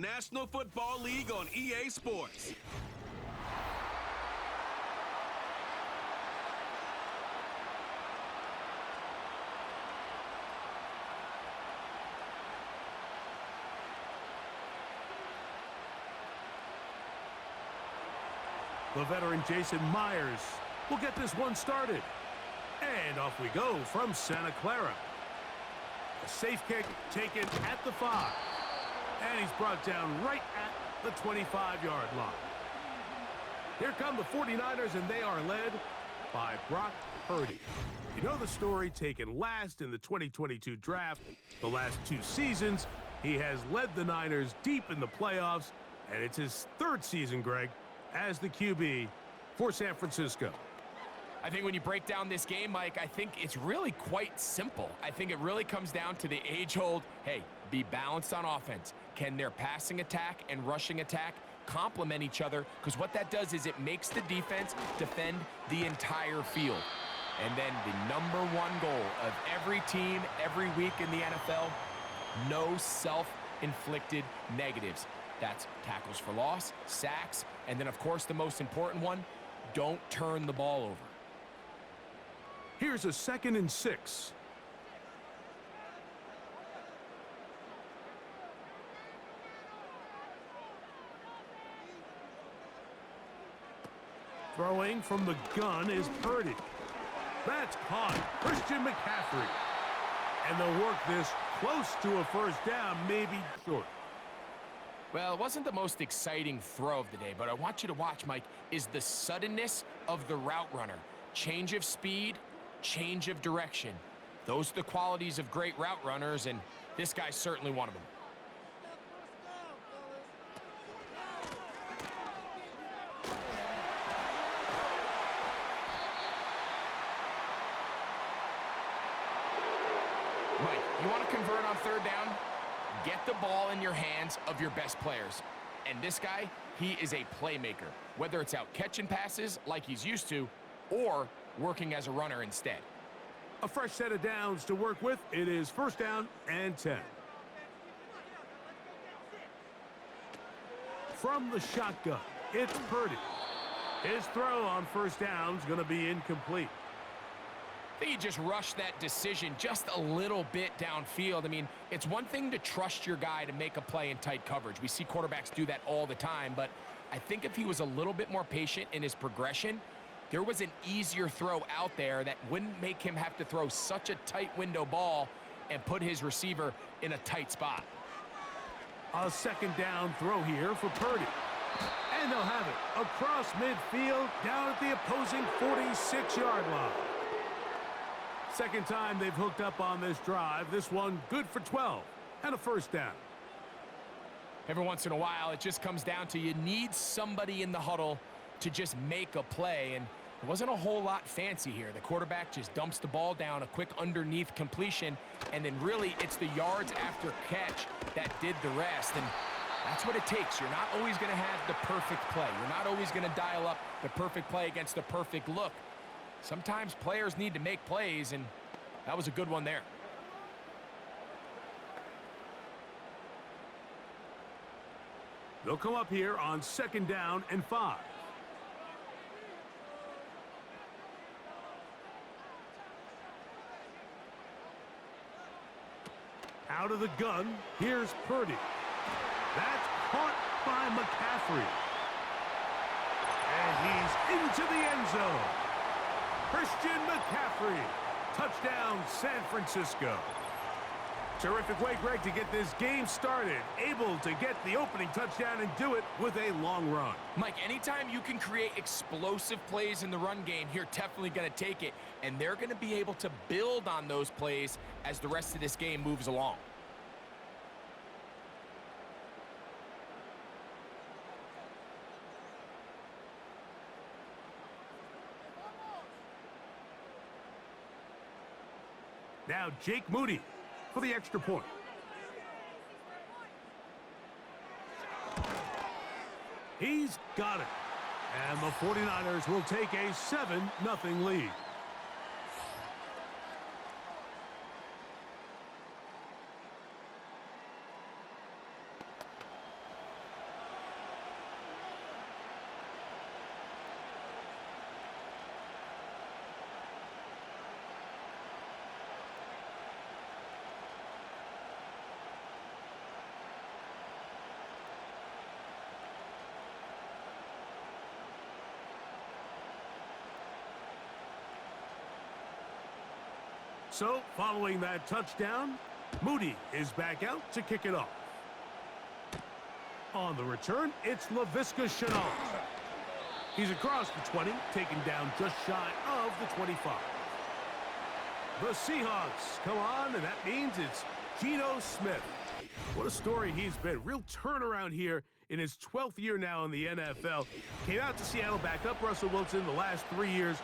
National Football League on EA Sports. The veteran Jason Myers will get this one started. And off we go from Santa Clara. A safe kick taken at the 5. And he's brought down right at the 25-yard line. Here come the 49ers, and they are led by Brock Purdy. You know the story, taken last in the 2022 draft. The last 2 seasons, he has led the Niners deep in the playoffs, and it's his 3rd season, Greg, as the QB for San Francisco. I think when you break down this game, Mike, I think it's really quite simple. I think it really comes down to the age-old, hey, be balanced on offense. Can their passing attack and rushing attack complement each other? Because what that does is it makes the defense defend the entire field. And then the #1 goal of every team, every week in the NFL, no self-inflicted negatives. That's tackles for loss, sacks, and then, of course, the most important one, don't turn the ball over. Here's a 2nd and 6. Throwing from the gun is Purdy. That's caught. Christian McCaffrey. And they'll work this close to a first down, maybe short. Well, it wasn't the most exciting throw of the day, but I want you to watch, Mike, is the suddenness of the route runner. Change of speed, change of direction. Those are the qualities of great route runners, and this guy's certainly one of them. Mike, you want to convert on 3rd down? Get the ball in your hands of your best players. And this guy, he is a playmaker, whether it's out catching passes like he's used to or working as a runner instead. A fresh set of downs to work with. It is 1st down and 10. From the shotgun, it's Purdy. His throw on 1st down is going to be incomplete. I think he just rushed that decision just a little bit downfield. I mean, it's one thing to trust your guy to make a play in tight coverage. We see quarterbacks do that all the time, but I think if he was a little bit more patient in his progression, there was an easier throw out there that wouldn't make him have to throw such a tight window ball and put his receiver in a tight spot. A 2nd down throw here for Purdy. And they'll have it across midfield down at the opposing 46-yard line. 2nd time they've hooked up on this drive. This one good for 12 and a 1st down. Every once in a while, it just comes down to you need somebody in the huddle to just make a play, and it wasn't a whole lot fancy here. The quarterback just dumps the ball down, a quick underneath completion, and then really it's the yards after catch that did the rest, and that's what it takes. You're not always going to have the perfect play. You're not always going to dial up the perfect play against the perfect look. Sometimes players need to make plays, and that was a good one there. They'll come up here on 2nd down and 5. Out of the gun, here's Purdy. That's caught by McCaffrey. And he's into the end zone. Christian McCaffrey. Touchdown, San Francisco. Terrific way, Greg, to get this game started. Able to get the opening touchdown and do it with a long run. Mike, anytime you can create explosive plays in the run game, you're definitely going to take it. And they're going to be able to build on those plays as the rest of this game moves along. Now Jake Moody for the extra point. He's got it. And the 49ers will take a 7-0 lead. So, following that touchdown, Moody is back out to kick it off. On the return, it's Laviska Shenault. He's across the 20, taken down just shy of the 25. The Seahawks come on, and that means it's Geno Smith. What a story he's been. Real turnaround here in his 12th year now in the NFL. Came out to Seattle, back up Russell Wilson the last 3 years.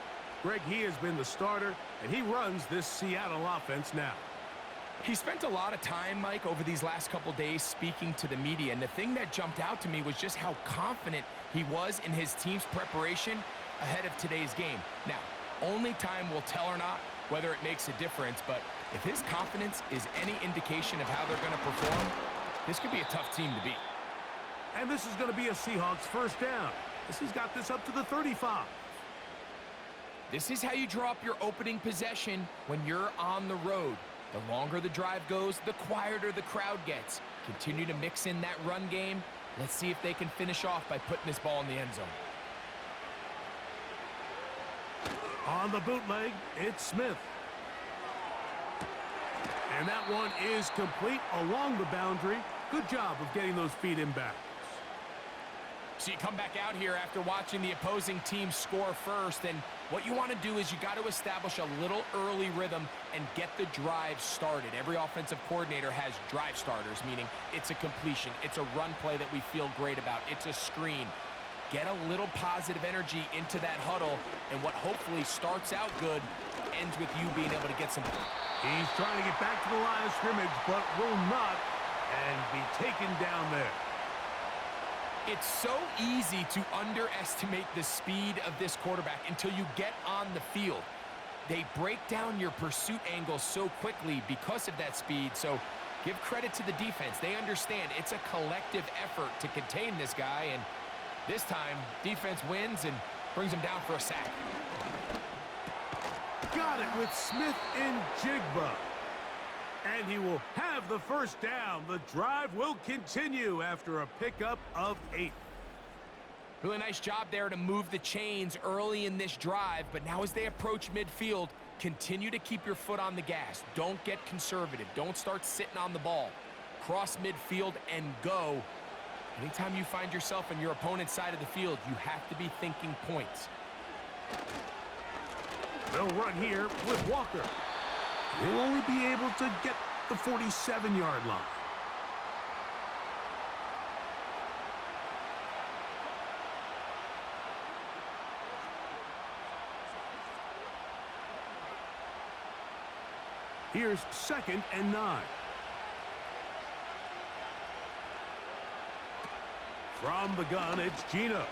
Greg, he has been the starter, and he runs this Seattle offense now. He spent a lot of time, Mike, over these last couple days speaking to the media, and the thing that jumped out to me was just how confident he was in his team's preparation ahead of today's game. Now, only time will tell or not whether it makes a difference, but if his confidence is any indication of how they're going to perform, this could be a tough team to beat. And this is going to be a Seahawks first down. He's got this up to the 35. This is how you draw up your opening possession when you're on the road. The longer the drive goes, the quieter the crowd gets. Continue to mix in that run game. Let's see if they can finish off by putting this ball in the end zone. On the bootleg, it's Smith. And that one is complete along the boundary. Good job of getting those feet in bounds. So you come back out here after watching the opposing team score first, and what you want to do is you got to establish a little early rhythm and get the drive started. Every offensive coordinator has drive starters, meaning it's a completion, it's a run play that we feel great about, it's a screen. Get a little positive energy into that huddle, and what hopefully starts out good ends with you being able to get some. He's trying to get back to the line of scrimmage, but will not, and be taken down there. It's so easy to underestimate the speed of this quarterback until you get on the field. They break down your pursuit angles so quickly because of that speed, so give credit to the defense. They understand it's a collective effort to contain this guy, and this time, defense wins and brings him down for a sack. Got it with Smith and Jigba. And he will have the first down. The drive will continue after a pickup of 8. Really nice job there to move the chains early in this drive, but now as they approach midfield, continue to keep your foot on the gas. Don't get conservative. Don't start sitting on the ball. Cross midfield and go. Anytime you find yourself on your opponent's side of the field, you have to be thinking points. They'll run here with Walker. He'll only be able to get the 47-yard line. Here's 2nd and 9. From the gun, it's Geno.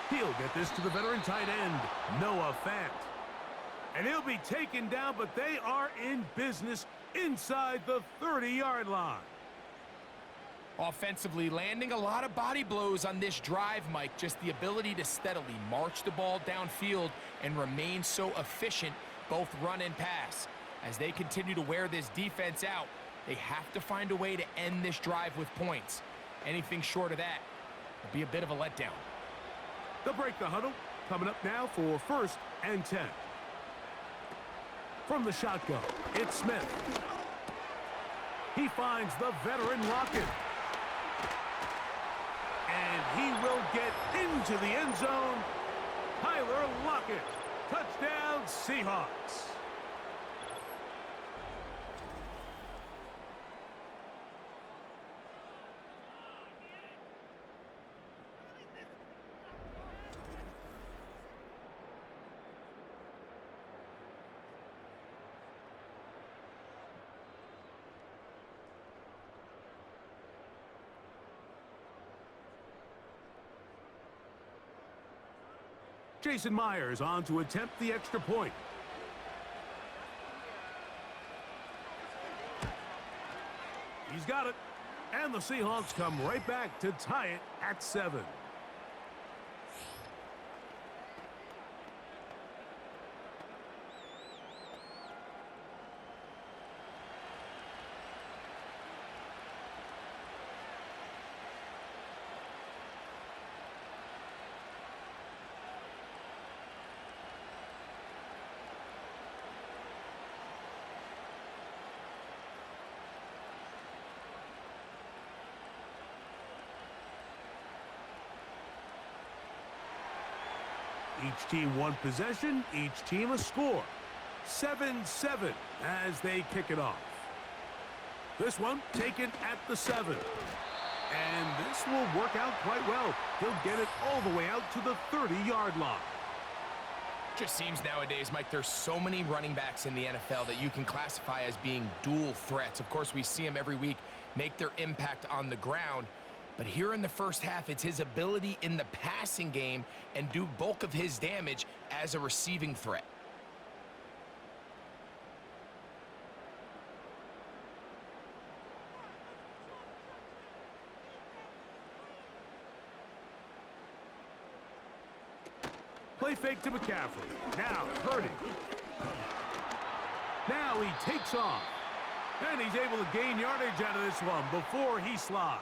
He'll get this to the veteran tight end, Noah Fant. And he'll be taken down, but they are in business inside the 30-yard line. Offensively, landing a lot of body blows on this drive, Mike. Just the ability to steadily march the ball downfield and remain so efficient, both run and pass. As they continue to wear this defense out, they have to find a way to end this drive with points. Anything short of that will be a bit of a letdown. They'll break the huddle. Coming up now for 1st and 10. From the shotgun, it's Smith. He finds the veteran Lockett. And he will get into the end zone. Tyler Lockett. Touchdown, Seahawks. Jason Myers on to attempt the extra point. He's got it. And the Seahawks come right back to tie it at 7. Each team one possession, each team a score. 7-7 as they kick it off. This one taken at the 7. And this will work out quite well. He'll get it all the way out to the 30-yard line. Just seems nowadays, Mike, there's so many running backs in the NFL that you can classify as being dual threats. Of course, we see them every week make their impact on the ground. But here in the first half, it's his ability in the passing game and do bulk of his damage as a receiving threat. Play fake to McCaffrey. Now Purdy. Now he takes off. And he's able to gain yardage out of this one before he slides.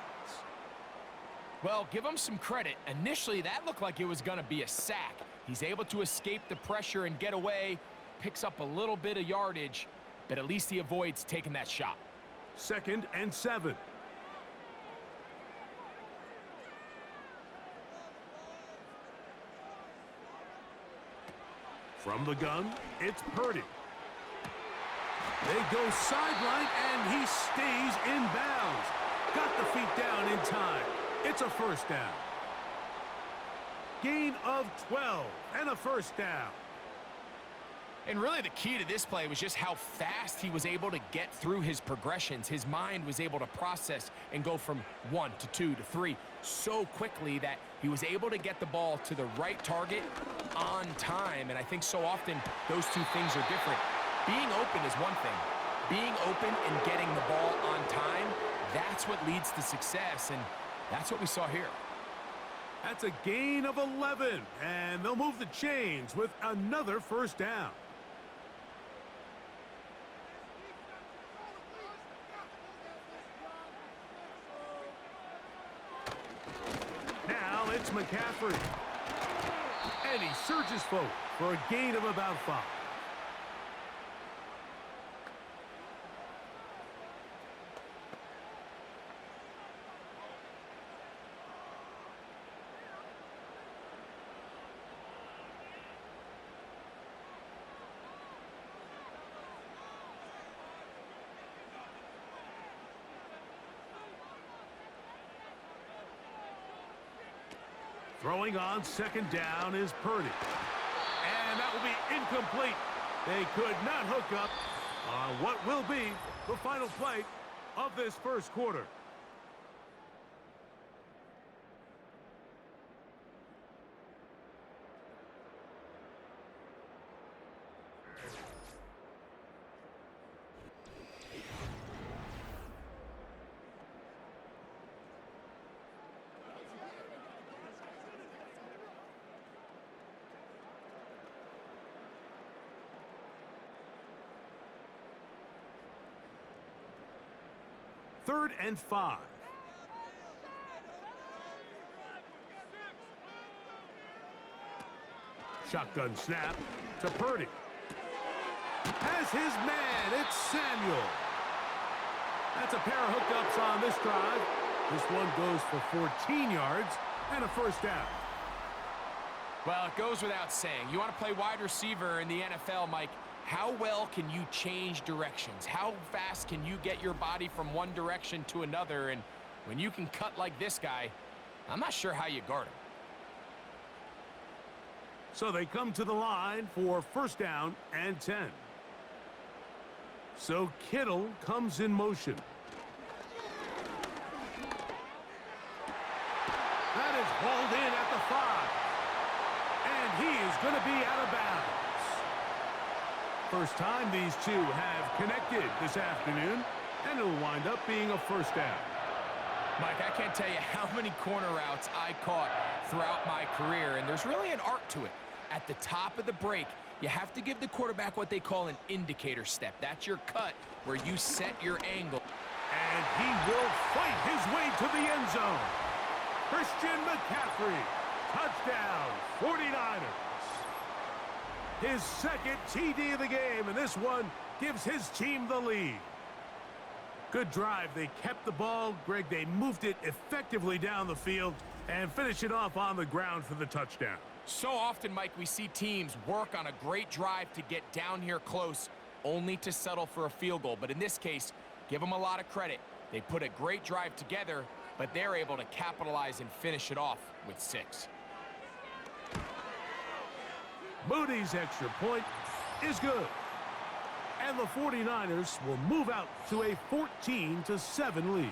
Well, give him some credit. Initially, that looked like it was going to be a sack. He's able to escape the pressure and get away. Picks up a little bit of yardage, but at least he avoids taking that shot. 2nd and 7. From the gun, it's Purdy. They go sideline, and he stays in bounds. Got the feet down in time. It's a first down. Gain of 12 and a first down. And really the key to this play was just how fast he was able to get through his progressions. His mind was able to process and go from 1 to 2 to 3 so quickly that he was able to get the ball to the right target on time. And I think so often those two things are different. Being open is one thing. Being open and getting the ball on time, that's what leads to success, and that's what we saw here. That's a gain of 11, and they'll move the chains with another first down. Now it's McCaffrey. And he surges forward for a gain of about 5. Throwing on 2nd down is Purdy. And that will be incomplete. They could not hook up on what will be the final play of this first quarter. Third and 5. Shotgun snap to Purdy. Has his man, it's Samuel. That's a pair of hookups on this drive. This one goes for 14 yards and a first down. Well, it goes without saying. You want to play wide receiver in the NFL, Mike. How well can you change directions? How fast can you get your body from one direction to another? And when you can cut like this guy, I'm not sure how you guard him. So they come to the line for first down and 10. So Kittle comes in motion. That is hauled in at the 5. And he is going to be out of bounds. First time these two have connected this afternoon, and it'll wind up being a first down. Mike, I can't tell you how many corner routes I caught throughout my career, and there's really an art to it. At the top of the break, you have to give the quarterback what they call an indicator step. That's your cut where you set your angle. And he will fight his way to the end zone. Christian McCaffrey, touchdown, 49ers. His second TD of the game, and this one gives his team the lead. Good drive. They kept the ball. Greg, they moved it effectively down the field and finished it off on the ground for the touchdown. So often, Mike, we see teams work on a great drive to get down here close, only to settle for a field goal. But in this case, give them a lot of credit. They put a great drive together, but they're able to capitalize and finish it off with 6. Moody's extra point is good. And the 49ers will move out to a 14-7 lead.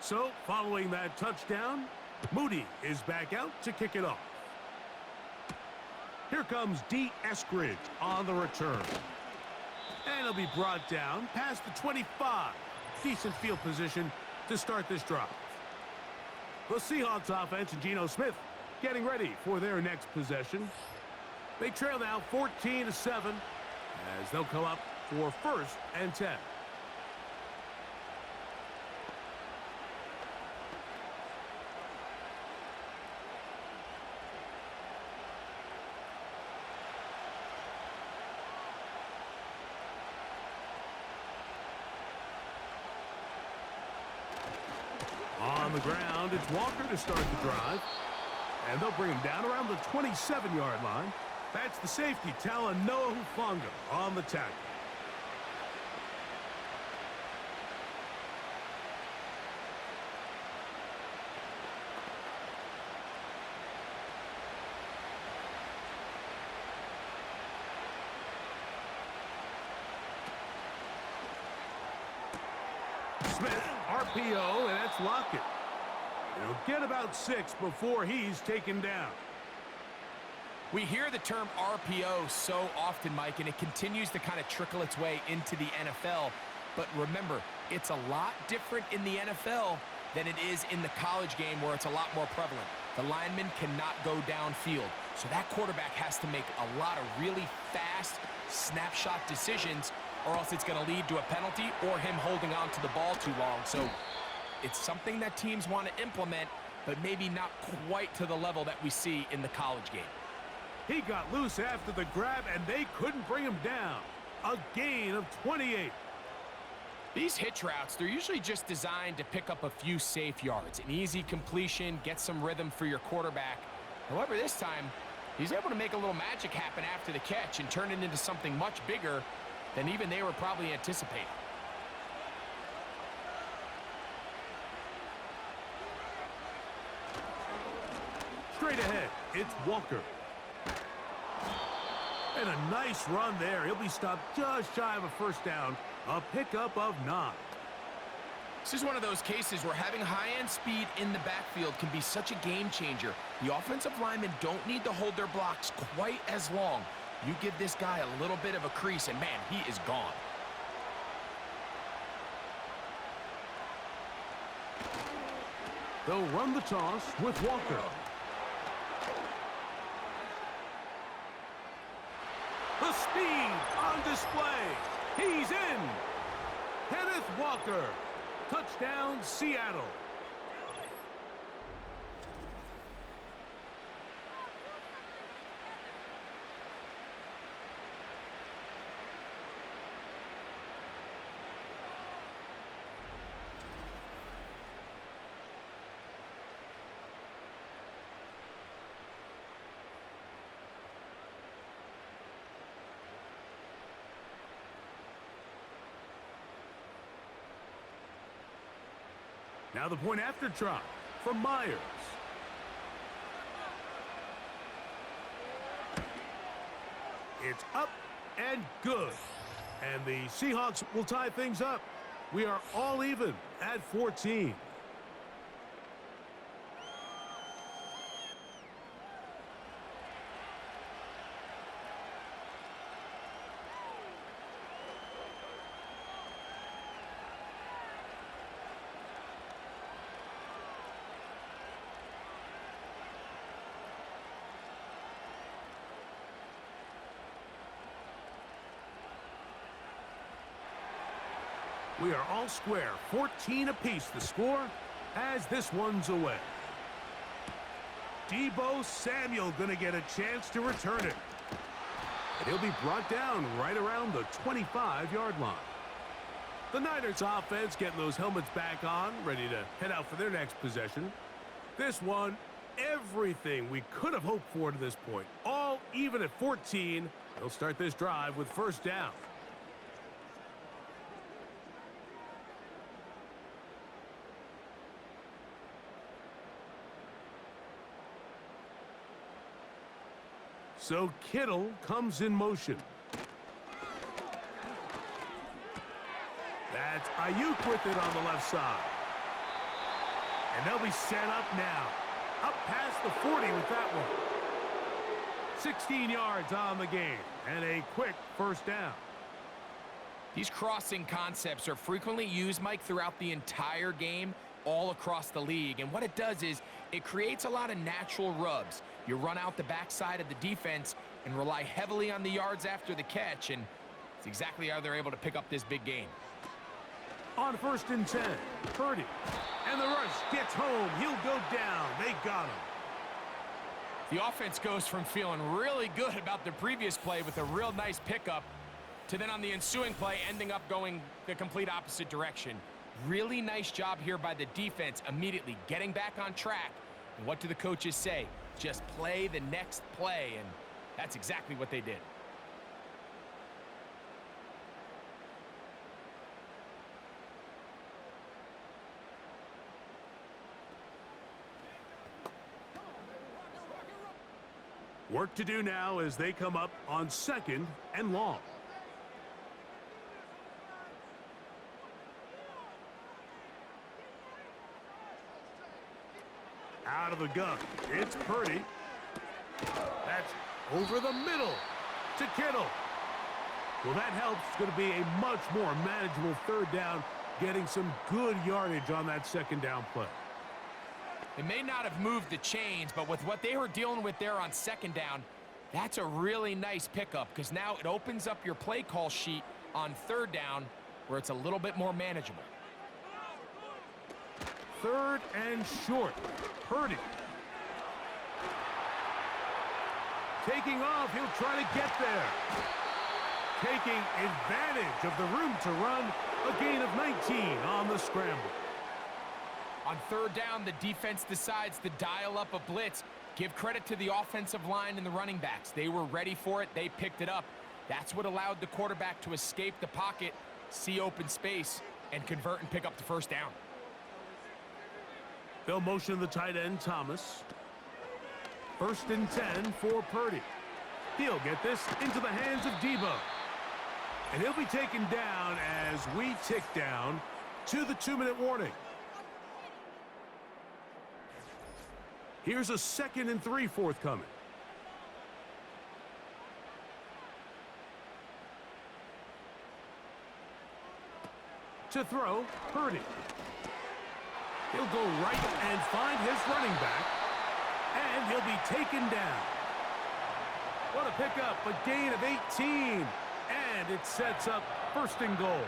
So, following that touchdown, Moody is back out to kick it off. Here comes D. Eskridge on the return. And he'll be brought down past the 25. Decent field position to start this drive. The Seahawks offense and Geno Smith getting ready for their next possession. They trail now 14-7 as they'll come up for 1st and 10. On the ground, it's Walker to start the drive. And they'll bring him down around the 27-yard line. That's the safety, Talanoa Hufanga, on the tackle. Smith, RPO, and that's Lockett. He'll get about 6 before he's taken down. We hear the term RPO so often, Mike, and it continues to kind of trickle its way into the NFL. But remember, it's a lot different in the NFL than it is in the college game where it's a lot more prevalent. The lineman cannot go downfield. So that quarterback has to make a lot of really fast snapshot decisions, or else it's going to lead to a penalty or him holding on to the ball too long. So it's something that teams want to implement, but maybe not quite to the level that we see in the college game. He got loose after the grab, and they couldn't bring him down. A gain of 28. These hitch routes, they're usually just designed to pick up a few safe yards. An easy completion, get some rhythm for your quarterback. However, this time, he's able to make a little magic happen after the catch and turn it into something much bigger than even they were probably anticipating. Straight ahead, it's Walker. And a nice run there. He'll be stopped just shy of a 1st down. A pickup of 9. This is one of those cases where having high-end speed in the backfield can be such a game changer. The offensive linemen don't need to hold their blocks quite as long. You give this guy a little bit of a crease, and man, he is gone. They'll run the toss with Walker. The speed on display. He's in. Kenneth Walker. Touchdown, Seattle. Now the point after try from Myers. It's up and good. And the Seahawks will tie things up. We are all even at 14. We are all square, 14 apiece the score, as this one's away. Deebo Samuel going to get a chance to return it. And he'll be brought down right around the 25-yard line. The Niners offense getting those helmets back on, ready to head out for their next possession. This one, everything we could have hoped for to this point. All even at 14. They'll start this drive with first down. So Kittle comes in motion. That's Ayuk with it on the left side. And they'll be set up now. Up past the 40 with that one. 16 yards on the game. And a quick first down. These crossing concepts are frequently used, Mike, throughout the entire game, all across the league. And what it does is it creates a lot of natural rubs. You run out the backside of the defense and rely heavily on the yards after the catch, and it's exactly how they're able to pick up this big game. On first and 10, Purdy. And the rush gets home. He'll go down. They got him. The offense goes from feeling really good about the previous play with a real nice pickup to then on the ensuing play ending up going the complete opposite direction. Really nice job here by the defense immediately getting back on track. And what do the coaches say? Just play the next play, and that's exactly what they did. Work to do now as they come up on second and long. Out of the gun, it's Purdy. That's over the middle to Kittle. Well, that helps. It's going to be a much more manageable third down, getting some good yardage on that second down play. They may not have moved the chains, but with what they were dealing with there on second down, that's a really nice pickup because now it opens up your play call sheet on third down where it's a little bit more manageable. Third and short. Purdy. Taking off, he'll try to get there. Taking advantage of the room to run, a gain of 19 on the scramble. On third down, the defense decides to dial up a blitz. Give credit to the offensive line and the running backs. They were ready for it. They picked it up. That's what allowed the quarterback to escape the pocket, see open space, and convert and pick up the first down. They'll motion the tight end, Thomas. First and 10 for Purdy. He'll get this into the hands of Deebo. And he'll be taken down as we tick down to the 2-minute warning. Here's a 2nd and 3 forthcoming. To throw, Purdy. He'll go right and find his running back. And he'll be taken down. What a pickup, a gain of 18. And it sets up first and goal.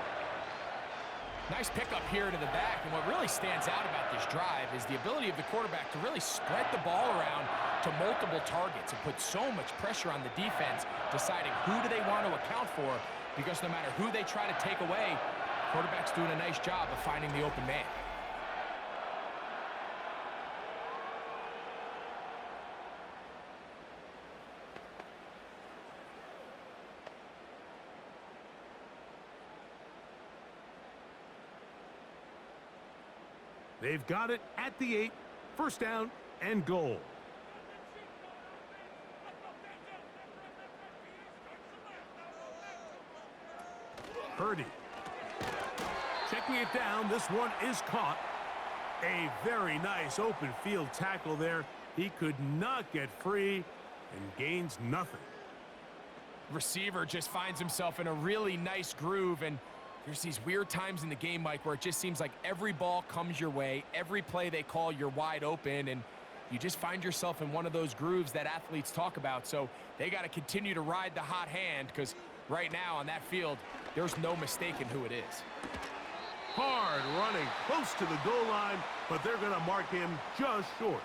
Nice pickup here to the back, and what really stands out about this drive is the ability of the quarterback to really spread the ball around to multiple targets and put so much pressure on the defense, deciding who do they want to account for, because no matter who they try to take away, the quarterback's doing a nice job of finding the open man. They've got it at the 8, first down and goal. Purdy. Checking it down, this one is caught. A very nice open field tackle there. He could not get free and gains nothing. Receiver just finds himself in a really nice groove, and there's these weird times in the game, Mike, where it just seems like every ball comes your way, every play they call, you're wide open, and you just find yourself in one of those grooves that athletes talk about. So they got to continue to ride the hot hand, because right now on that field, there's no mistaking who it is. Hard running close to the goal line, but they're going to mark him just short.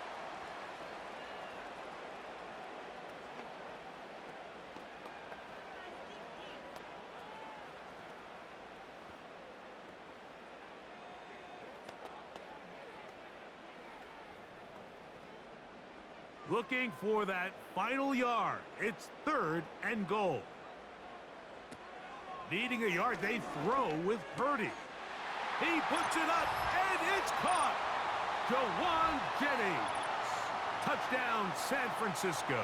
Looking for that final yard. It's 3rd and goal. Needing a yard, they throw with Purdy. He puts it up, and it's caught. Jawan Jennings. Touchdown, San Francisco.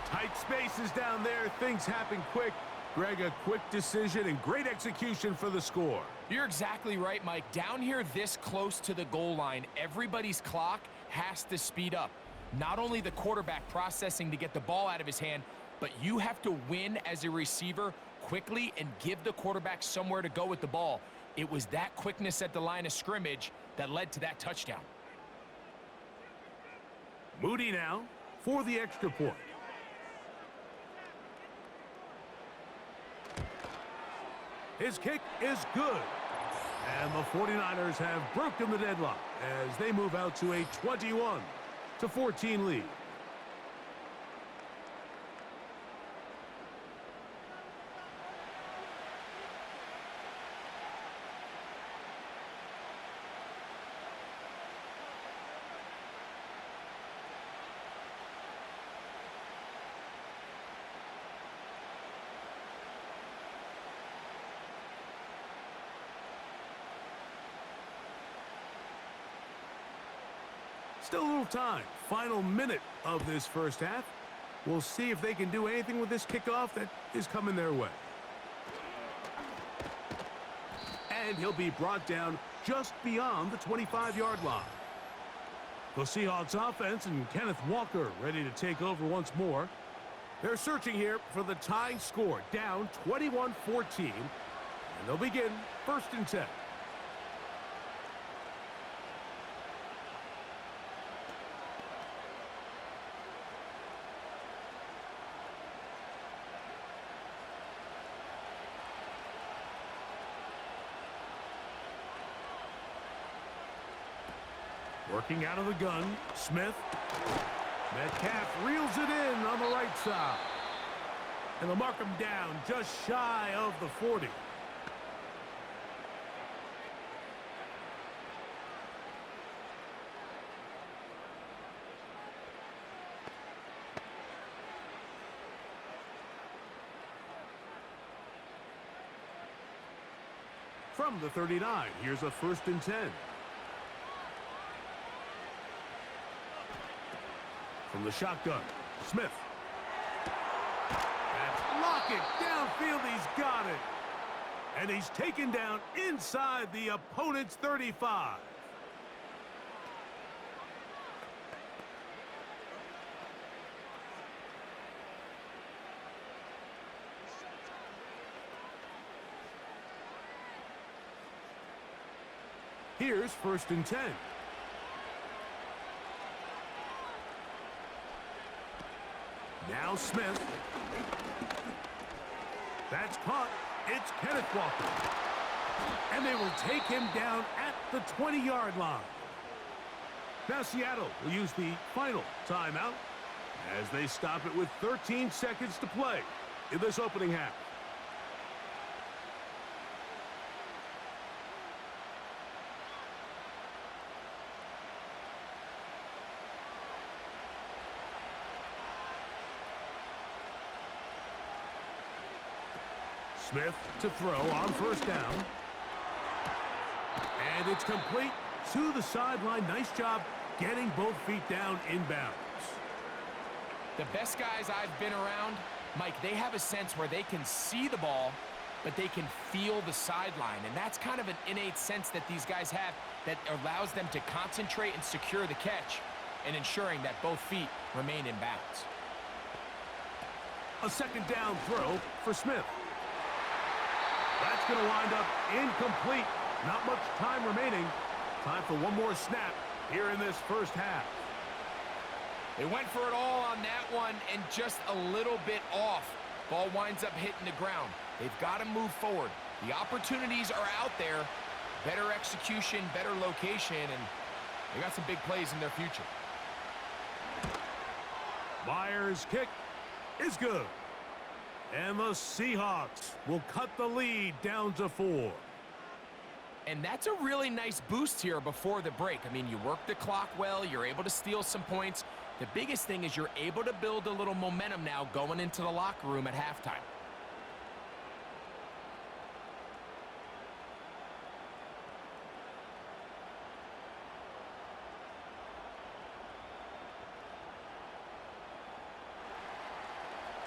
Tight spaces down there. Things happen quick. Greg, a quick decision and great execution for the score. You're exactly right, Mike. Down here this close to the goal line, everybody's clock has to speed up. Not only the quarterback processing to get the ball out of his hand, but you have to win as a receiver quickly and give the quarterback somewhere to go with the ball. It was that quickness at the line of scrimmage that led to that touchdown. Moody now for the extra point. His kick is good. And the 49ers have broken the deadlock as they move out to a 21-14 lead. Still a little time. Final minute of this first half. We'll see if they can do anything with this kickoff that is coming their way. And he'll be brought down just beyond the 25-yard line. The Seahawks offense and Kenneth Walker ready to take over once more. They're searching here for the tying score, down 21-14. And they'll begin 1st and 10. Working out of the gun, Smith. Metcalf reels it in on the right side. And they'll mark him down just shy of the 40. From the 39, here's a 1st and 10. From the shotgun, Smith. That's lock it downfield. He's got it. And he's taken down inside the opponent's 35. Here's 1st and 10. Now Smith. That's caught. It's Kenneth Walker. And they will take him down at the 20-yard line. Now Seattle will use the final timeout as they stop it with 13 seconds to play in this opening half. Smith to throw on 1st down. And it's complete to the sideline. Nice job getting both feet down inbounds. The best guys I've been around, Mike, they have a sense where they can see the ball, but they can feel the sideline. And that's kind of an innate sense that these guys have that allows them to concentrate and secure the catch and ensuring that both feet remain in bounds. A 2nd down throw for Smith. That's going to wind up incomplete. Not much time remaining. Time for one more snap here in this first half. They went for it all on that one and just a little bit off. Ball winds up hitting the ground. They've got to move forward. The opportunities are out there. Better execution, better location, and they got some big plays in their future. Myers' kick is good. And the Seahawks will cut the lead down to 4. And that's a really nice boost here before the break. I mean, you work the clock well. You're able to steal some points. The biggest thing is you're able to build a little momentum now going into the locker room at halftime.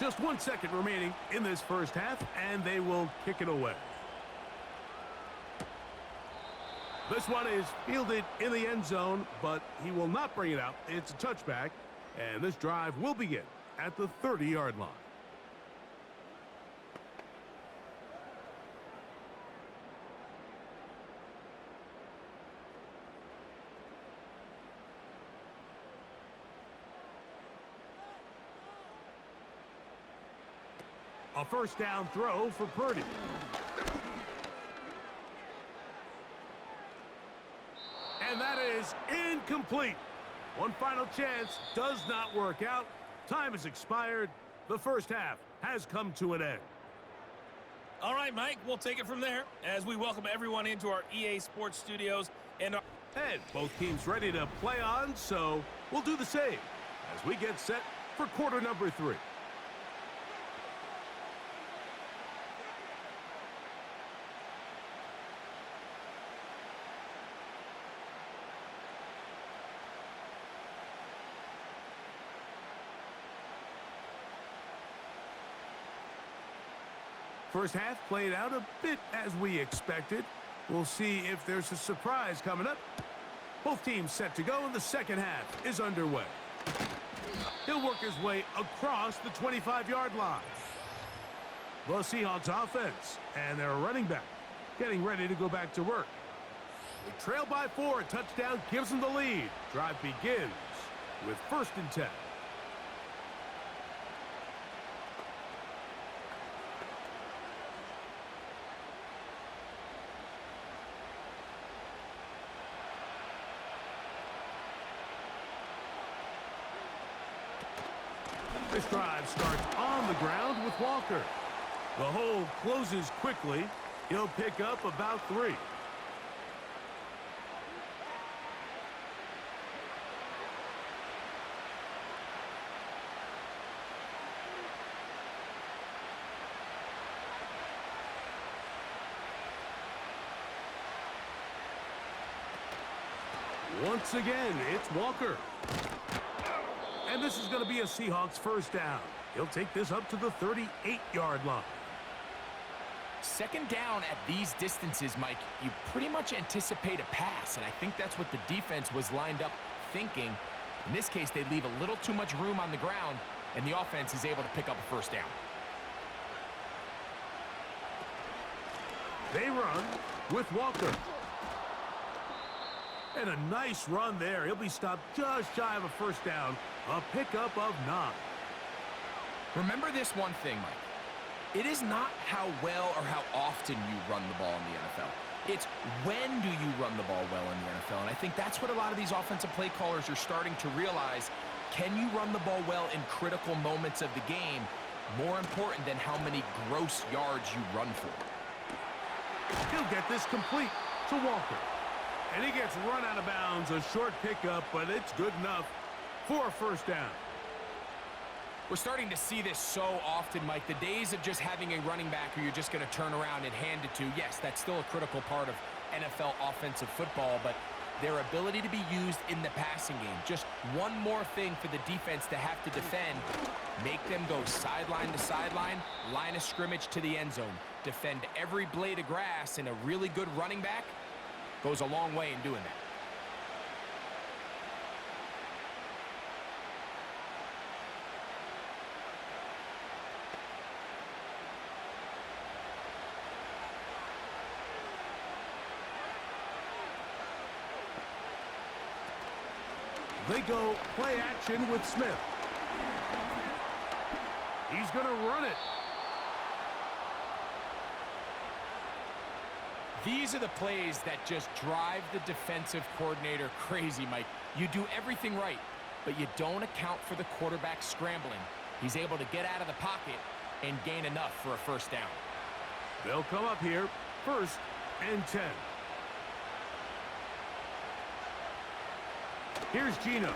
Just 1 second remaining in this first half, and they will kick it away. This one is fielded in the end zone, but he will not bring it out. It's a touchback, and this drive will begin at the 30-yard line. A first down throw for Purdy. And that is incomplete. One final chance does not work out. Time has expired. The first half has come to an end. All right, Mike, we'll take it from there as we welcome everyone into our EA Sports Studios. And both teams ready to play on, so we'll do the same as we get set for quarter number 3. First half played out a bit as we expected. We'll see if there's a surprise coming up. Both teams set to go, and the second half is underway. He'll work his way across the 25-yard line. The Seahawks offense and their running back getting ready to go back to work. They trail by 4. A touchdown gives them the lead. Drive begins with 1st and 10. This drive starts on the ground with Walker. The hole closes quickly. He'll pick up about 3. Once again, it's Walker. And this is going to be a Seahawks first down. He'll take this up to the 38-yard line. Second down at these distances, Mike, you pretty much anticipate a pass, and I think that's what the defense was lined up thinking. In this case, they leave a little too much room on the ground, and the offense is able to pick up a first down. They run with Walker. And a nice run there. He'll be stopped just shy of a first down. A pickup of 9. Remember this one thing, Mike. It is not how well or how often you run the ball in the NFL. It's when do you run the ball well in the NFL. And I think that's what a lot of these offensive play callers are starting to realize. Can you run the ball well in critical moments of the game? More important than how many gross yards you run for. He'll get this complete to Walker. And he gets run out of bounds. A short pickup, but it's good enough for a first down. We're starting to see this so often, Mike. The days of just having a running back who you're just going to turn around and hand it to, yes, that's still a critical part of NFL offensive football, but their ability to be used in the passing game. Just one more thing for the defense to have to defend. Make them go sideline to sideline, line of scrimmage to the end zone. Defend every blade of grass, and a really good running back goes a long way in doing that. They go play action with Smith. He's going to run it. These are the plays that just drive the defensive coordinator crazy, Mike. You do everything right, but you don't account for the quarterback scrambling. He's able to get out of the pocket and gain enough for a first down. They'll come up here, 1st and 10. Here's Gino.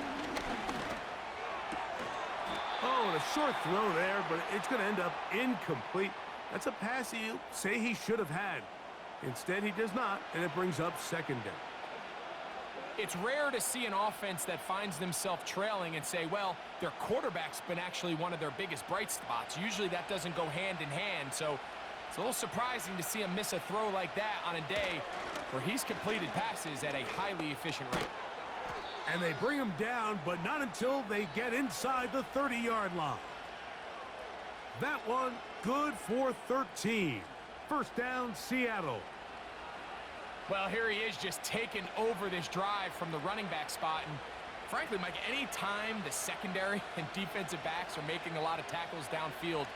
Oh, and a short throw there, but it's going to end up incomplete. That's a pass he'll say he should have had. Instead, he does not, and it brings up 2nd down. It's rare to see an offense that finds themselves trailing and say, well, their quarterback's been actually one of their biggest bright spots. Usually that doesn't go hand in hand, so it's a little surprising to see him miss a throw like that on a day where he's completed passes at a highly efficient rate. And they bring him down, but not until they get inside the 30-yard line. That one good for 13. First down, Seattle. Well, here he is just taking over this drive from the running back spot. And frankly, Mike, any time the secondary and defensive backs are making a lot of tackles downfield,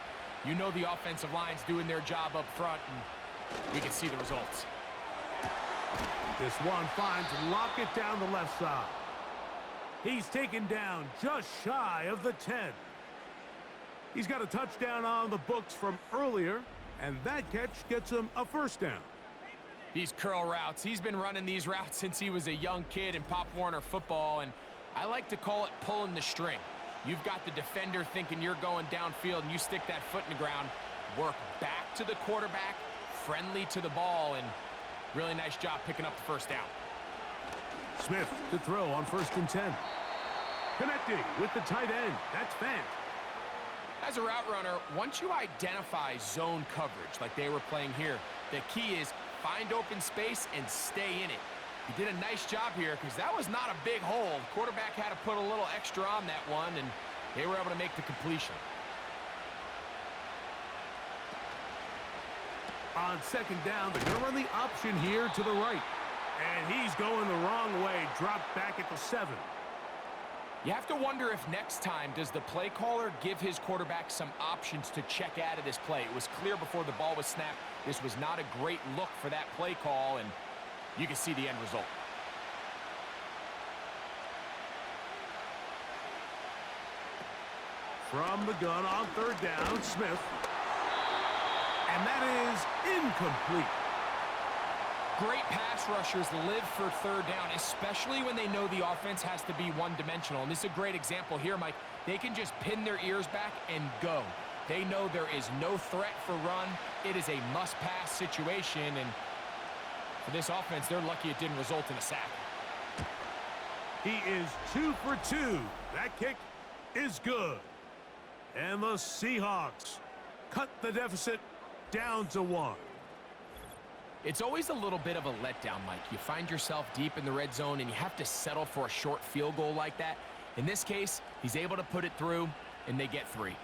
you know the offensive line's doing their job up front, and we can see the results. This one finds Lockett down the left side. He's taken down just shy of the 10. He's got a touchdown on the books from earlier, and that catch gets him a first down. These curl routes, he's been running these routes since he was a young kid in Pop Warner football, and I like to call it pulling the string. You've got the defender thinking you're going downfield, and you stick that foot in the ground, work back to the quarterback, friendly to the ball, and really nice job picking up the first down. Smith to throw on 1st and 10. Connecting with the tight end. That's Fant. As a route runner, once you identify zone coverage like they were playing here, the key is find open space and stay in it. He did a nice job here because that was not a big hole. The quarterback had to put a little extra on that one, and they were able to make the completion. On 2nd down, they're going to run the option here to the right. And he's going the wrong way, dropped back at the 7. You have to wonder if next time does the play caller give his quarterback some options to check out of this play. It was clear before the ball was snapped this was not a great look for that play call, and you can see the end result. From the gun on 3rd down, Smith. And that is incomplete. Great pass rushers live for 3rd down, especially when they know the offense has to be one-dimensional. And this is a great example here, Mike. They can just pin their ears back and go. They know there is no threat for run. It is a must-pass situation, and for this offense, they're lucky it didn't result in a sack. He is 2 for 2. That kick is good. And the Seahawks cut the deficit down to 1. It's always a little bit of a letdown, Mike. You find yourself deep in the red zone, and you have to settle for a short field goal like that. In this case, he's able to put it through, and they get 3.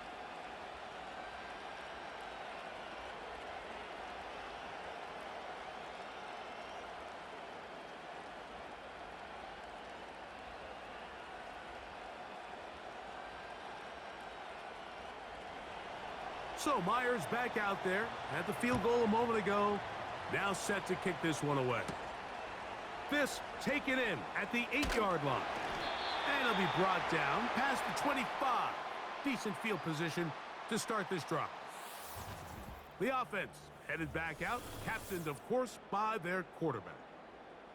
So Myers back out there. Had the field goal a moment ago. Now set to kick this one away. This taken in at the 8-yard line. And it'll be brought down past the 25. Decent field position to start this drive. The offense headed back out, captained, of course, by their quarterback.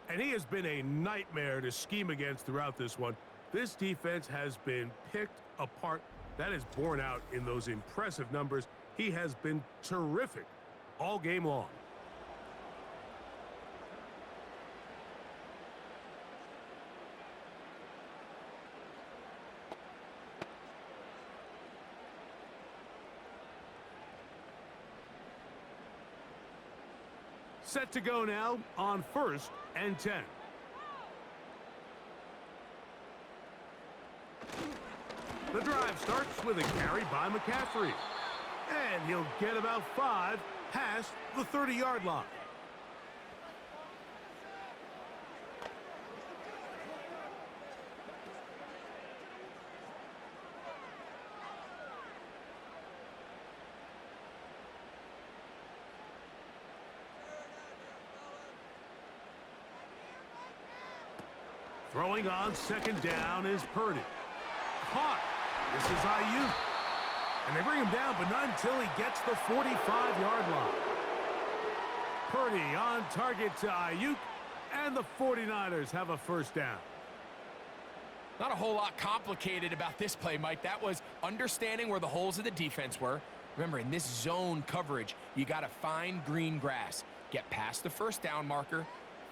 And he has been a nightmare to scheme against throughout this one. This defense has been picked apart. That is borne out in those impressive numbers. He has been terrific all game long. Set to go now on 1st and 10. The drive starts with a carry by McCaffrey. And he'll get about 5 past the 30-yard line. Throwing on second down is Purdy. Caught. This is Ayuk. And they bring him down, but not until he gets the 45-yard line. Purdy on target to Ayuk, and the 49ers have a first down. Not a whole lot complicated about this play, Mike. That was understanding where the holes of the defense were. Remember, in this zone coverage, you got to find green grass. Get past the first down marker,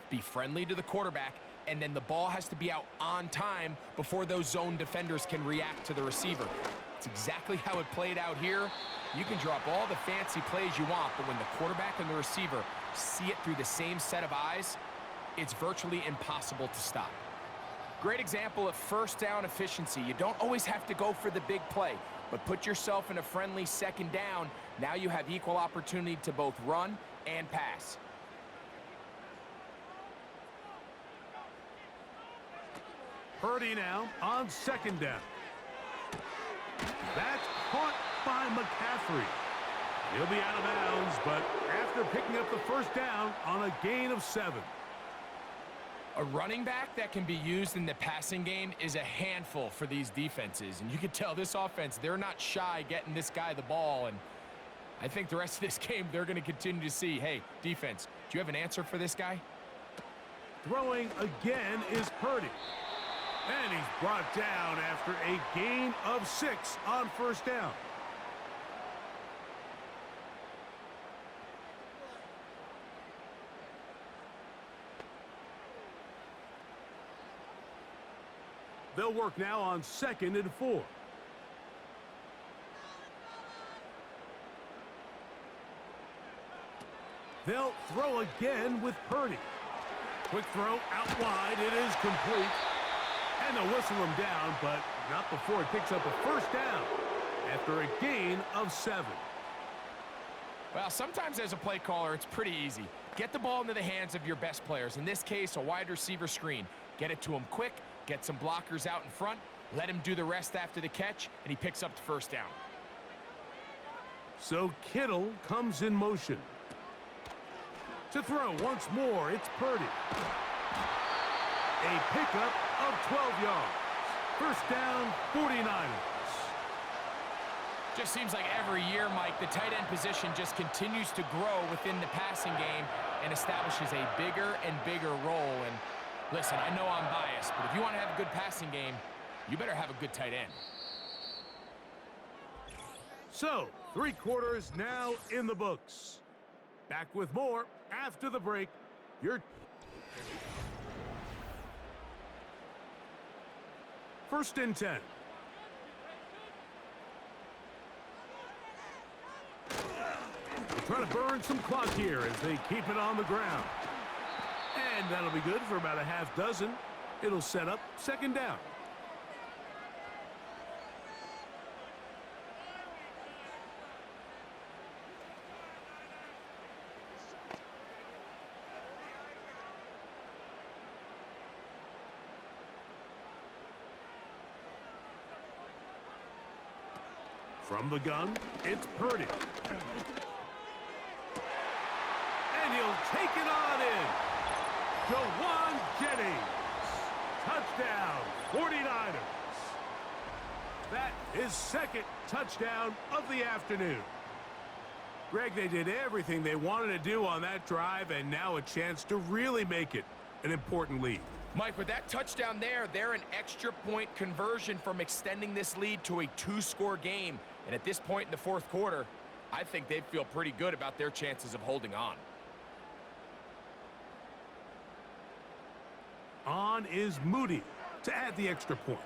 be friendly to the quarterback, and then the ball has to be out on time before those zone defenders can react to the receiver. It's exactly how it played out here. You can drop all the fancy plays you want, but when the quarterback and the receiver see it through the same set of eyes, it's virtually impossible to stop. Great example of first down efficiency. You don't always have to go for the big play, but put yourself in a friendly second down. Now you have equal opportunity to both run and pass. Purdy now on second down. That's caught by McCaffrey. He'll be out of bounds, but after picking up the first down on a gain of 7. A running back that can be used in the passing game is a handful for these defenses. And you can tell this offense, they're not shy getting this guy the ball. And I think the rest of this game, they're going to continue to see, hey, defense, do you have an answer for this guy? Throwing again is Purdy. And he's brought down after a gain of 6 on first down. They'll work now on 2nd and 4. They'll throw again with Purdy. Quick throw out wide. It is complete. And they'll whistle him down, but not before it picks up a first down after a gain of 7. Well, sometimes as a play caller, it's pretty easy. Get the ball into the hands of your best players. In this case, a wide receiver screen. Get it to him quick. Get some blockers out in front, let him do the rest after the catch, and he picks up the first down. So Kittle comes in motion. To throw once more, it's Purdy. A pickup of 12 yards. First down, 49ers. Just seems like every year, Mike, the tight end position just continues to grow within the passing game and establishes a bigger and bigger role. And listen, I know I'm biased, but if you want to have a good passing game, you better have a good tight end. So, 3 quarters now in the books. Back with more after the break. Your first and 10. Trying to burn some clock here as they keep it on the ground. And that'll be good for about a half dozen. It'll set up 2nd down. From the gun, it's Purdy. And he'll take it on in. Jawan Jennings. Touchdown, 49ers. That is 2nd touchdown of the afternoon. Greg, they did everything they wanted to do on that drive, and now a chance to really make it an important lead. Mike, with that touchdown there, they're an extra point conversion from extending this lead to a 2-score game. And at this point in the 4th quarter, I think they'd feel pretty good about their chances of holding on. On is Moody to add the extra point.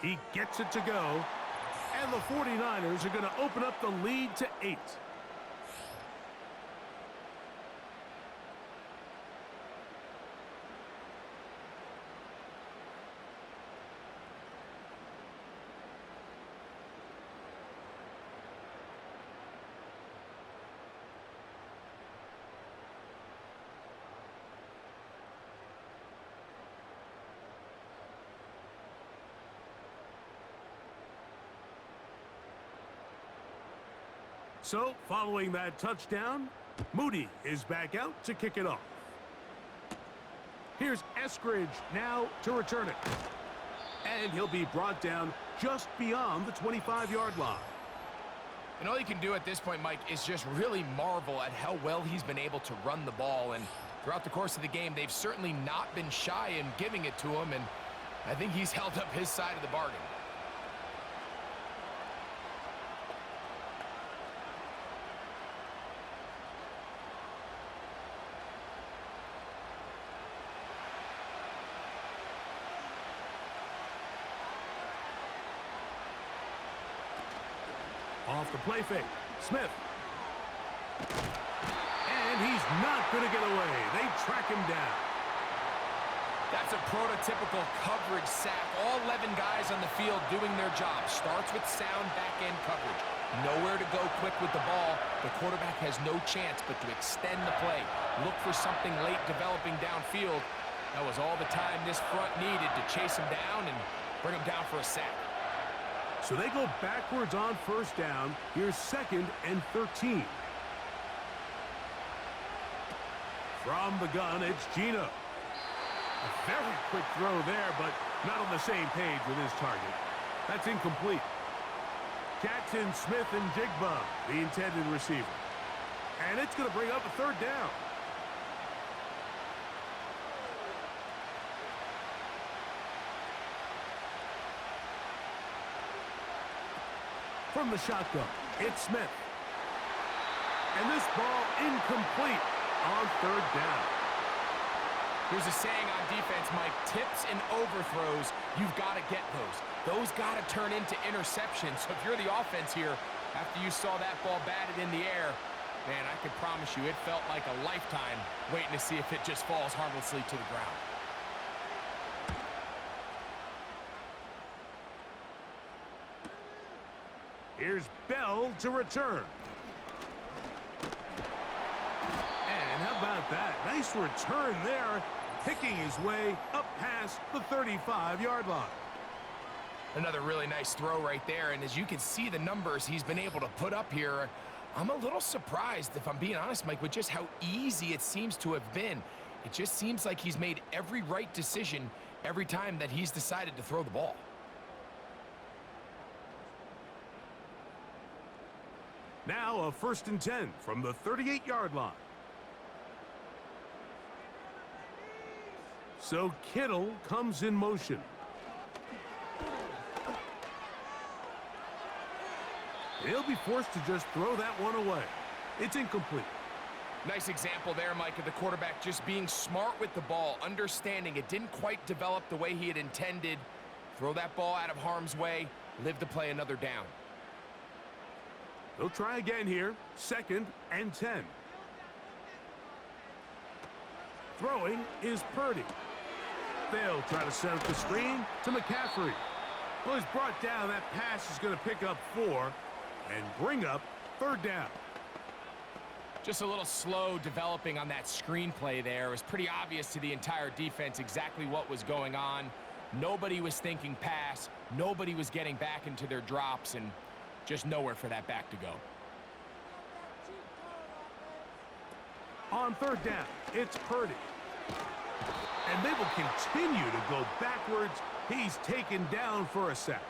He gets it to go, and the 49ers are going to open up the lead to 8. So, following that touchdown, Moody is back out to kick it off. Here's Eskridge now to return it. And he'll be brought down just beyond the 25-yard line. And all you can do at this point, Mike, is just really marvel at how well he's been able to run the ball. And throughout the course of the game, they've certainly not been shy in giving it to him. And I think he's held up his side of the bargain. Off the play fake. Smith. And he's not going to get away. They track him down. That's a prototypical coverage sack. All 11 guys on the field doing their job. Starts with sound back-end coverage. Nowhere to go quick with the ball. The quarterback has no chance but to extend the play. Look for something late developing downfield. That was all the time this front needed to chase him down and bring him down for a sack. So they go backwards on first down. Here's 2nd and 13. From the gun, it's Gino. A very quick throw there, but not on the same page with his target. That's incomplete. Jackson, Smith, and Jigba, the intended receiver. And it's going to bring up a 3rd down. From the shotgun, it's Smith. And this ball incomplete on 3rd down. There's a saying on defense, Mike, tips and overthrows, you've got to get those. Those got to turn into interceptions. So if you're the offense here, after you saw that ball batted in the air, man, I can promise you it felt like a lifetime waiting to see if it just falls harmlessly to the ground. Here's Bell to return. And how about that? Nice return there, picking his way up past the 35-yard line. Another really nice throw right there, and as you can see the numbers he's been able to put up here, I'm a little surprised, if I'm being honest, Mike, with just how easy it seems to have been. It just seems like he's made every right decision every time that he's decided to throw the ball. Now a 1st and 10 from the 38-yard line. So Kittle comes in motion. He'll be forced to just throw that one away. It's incomplete. Nice example there, Mike, of the quarterback just being smart with the ball, understanding it didn't quite develop the way he had intended. Throw that ball out of harm's way, live to play another down. They'll try again here. 2nd and 10. Throwing is Purdy. They'll try to set up the screen to McCaffrey. Well, he's brought down. That pass is going to pick up 4 and bring up 3rd down. Just a little slow developing on that screenplay there. It was pretty obvious to the entire defense exactly what was going on. Nobody was thinking pass. Nobody was getting back into their drops, and just nowhere for that back to go. On 3rd down, it's Purdy. And they will continue to go backwards. He's taken down for a sack.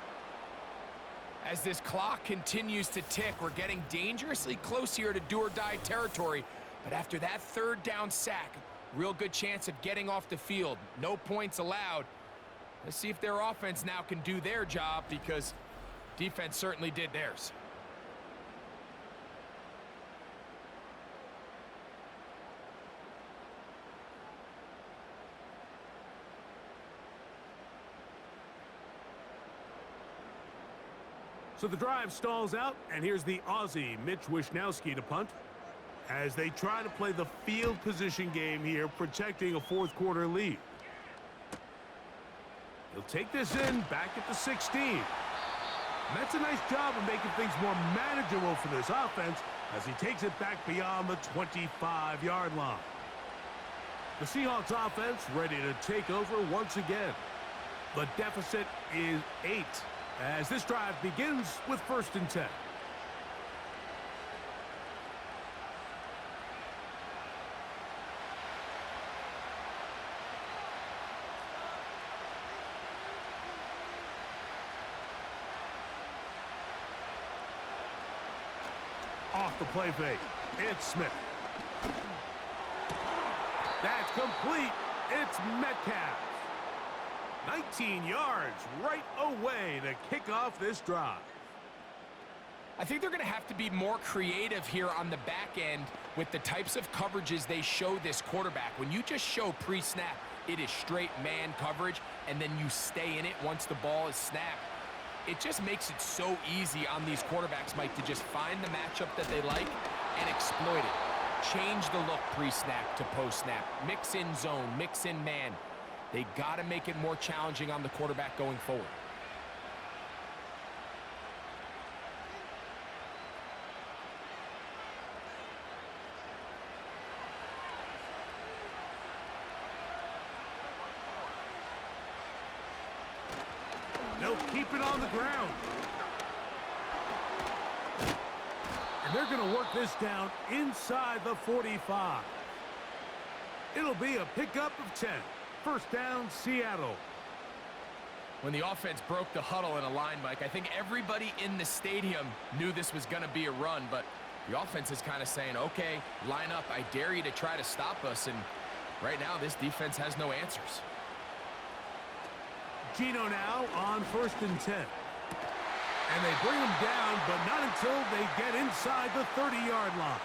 As this clock continues to tick, we're getting dangerously close here to do-or-die territory. But after that 3rd down sack, real good chance of getting off the field. No points allowed. Let's see if their offense now can do their job, because defense certainly did theirs. So the drive stalls out, and here's the Aussie, Mitch Wishnowsky, to punt. As they try to play the field position game here, protecting a 4th quarter lead. He'll take this in back at the 16. And that's a nice job of making things more manageable for this offense as he takes it back beyond the 25-yard line. The Seahawks offense ready to take over once again. The deficit is 8 as this drive begins with 1st and 10. Off the play fake. It's Smith. That's complete. It's Metcalf. 19 yards right away to kick off this drive. I think they're going to have to be more creative here on the back end with the types of coverages they show this quarterback. When you just show pre-snap, it is straight man coverage, and then you stay in it once the ball is snapped. It just makes it so easy on these quarterbacks, Mike, to just find the matchup that they like and exploit it. Change the look pre-snap to post-snap. Mix in zone, mix in man. They got to make it more challenging on the quarterback going forward. They'll keep it on the ground. And they're going to work this down inside the 45. It'll be a pickup of 10. First down, Seattle. When the offense broke the huddle in a line, Mike, I think everybody in the stadium knew this was going to be a run, but the offense is kind of saying, okay, line up. I dare you to try to stop us, and right now this defense has no answers. Gino now on 1st and 10. And they bring him down, but not until they get inside the 30-yard line.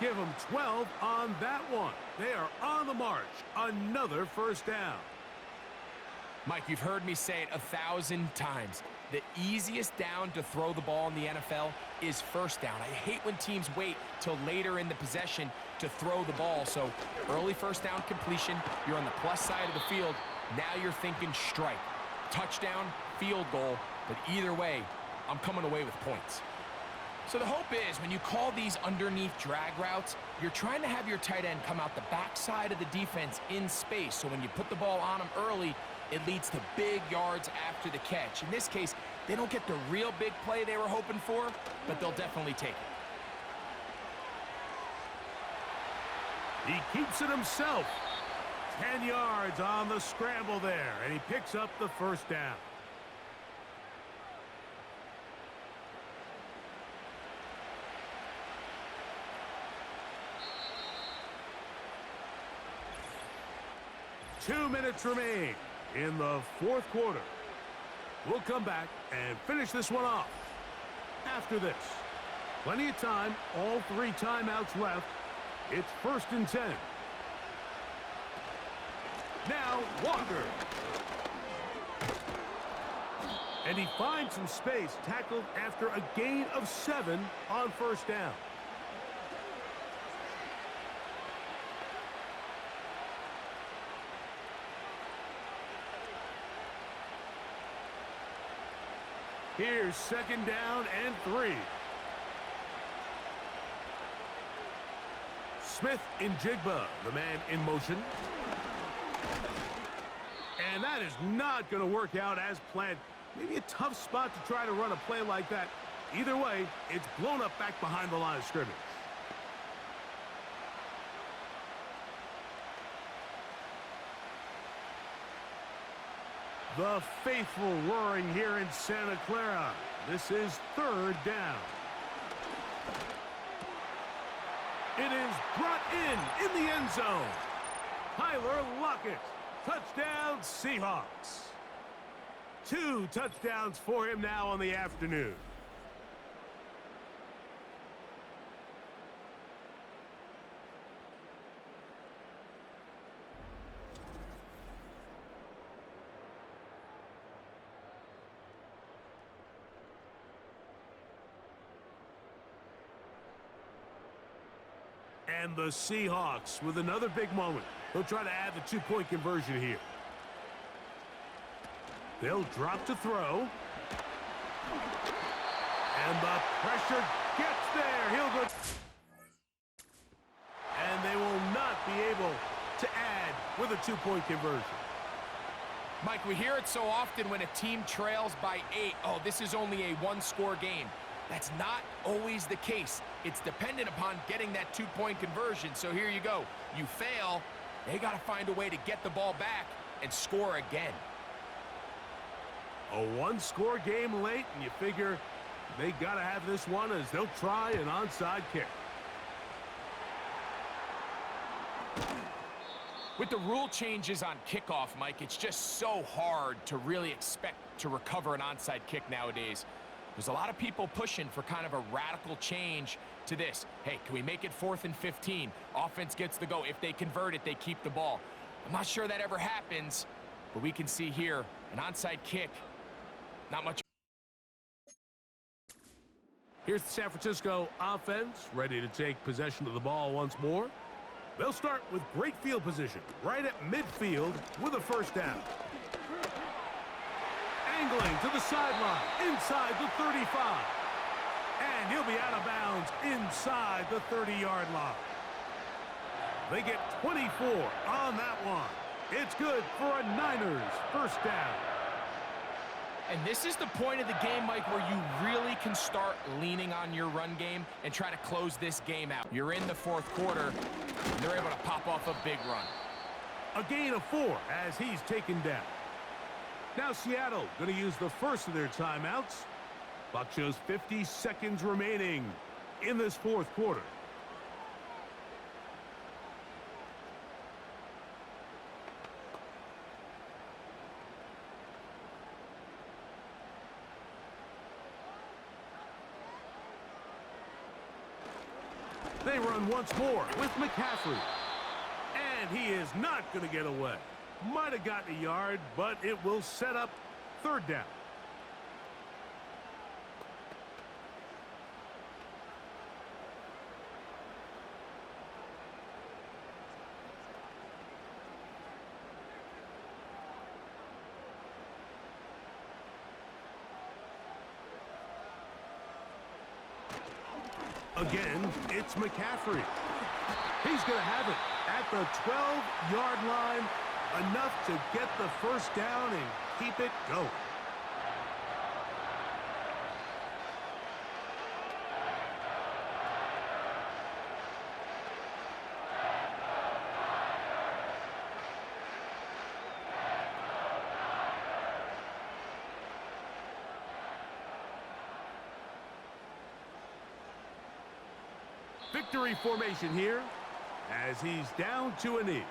Give them 12 on that one. They are on the march. Another first down. Mike, you've heard me say it 1,000 times. The easiest down to throw the ball in the NFL is first down. I hate when teams wait till later in the possession to throw the ball. So early first down completion, you're on the plus side of the field. Now you're thinking strike, touchdown, field goal, but either way, I'm coming away with points. So the hope is when you call these underneath drag routes, you're trying to have your tight end come out the backside of the defense in space. So when you put the ball on them early, it leads to big yards after the catch. In this case, they don't get the real big play they were hoping for, but they'll definitely take it. He keeps it himself. 10 yards on the scramble there, and he picks up the first down. Two minutes remain in the fourth quarter. We'll come back and finish this one off after this. Plenty of time, all 3 timeouts left. It's 1st and 10. Now, Walker. And he finds some space, tackled after a gain of 7 on first down. Here's 2nd down and 3. Smith in Jigba, the man in motion. And that is not going to work out as planned. Maybe a tough spot to try to run a play like that. Either way, it's blown up back behind the line of scrimmage. The faithful roaring here in Santa Clara. This is 3rd down. It is brought in the end zone. Tyler Lockett. Touchdown, Seahawks. 2 touchdowns for him now on the afternoon. And the Seahawks with another big moment. They'll try to add the 2-point conversion here. They'll drop to throw. And the pressure gets there. He'll go. And they will not be able to add with a 2-point conversion. Mike, we hear it so often when a team trails by 8. Oh, this is only a 1-score game. That's not always the case. It's dependent upon getting that 2-point conversion. So here you go. You fail, they got to find a way to get the ball back and score again. A 1-score game late, and you figure They got to have this one as they'll try an onside kick. With the rule changes on kickoff, Mike, it's just so hard to really expect to recover an onside kick nowadays. There's a lot of people pushing for kind of a radical change to this. Hey, can we make it 4th and 15? Offense gets the go. If they convert it, they keep the ball. I'm not sure that ever happens, but we can see here an onside kick. Not much. Here's the San Francisco offense, ready to take possession of the ball once more. They'll start with great field position, right at midfield with a first down. Angling to the sideline, inside the 35. And he'll be out of bounds inside the 30-yard line. They get 24 on that one. It's good for a Niners first down. And this is the point of the game, Mike, where you really can start leaning on your run game and try to close this game out. You're in the 4th quarter, and they're able to pop off a big run. A gain of 4 as he's taken down. Now Seattle going to use the first of their timeouts. Clock shows 50 seconds remaining in this 4th quarter. They run once more with McCaffrey. And he is not going to get away. Might have gotten a yard, but it will set up 3rd down. Again, it's McCaffrey. He's going to have it at the 12-yard line, enough to get the first down and keep it going. Victory formation here as he's down to a knee.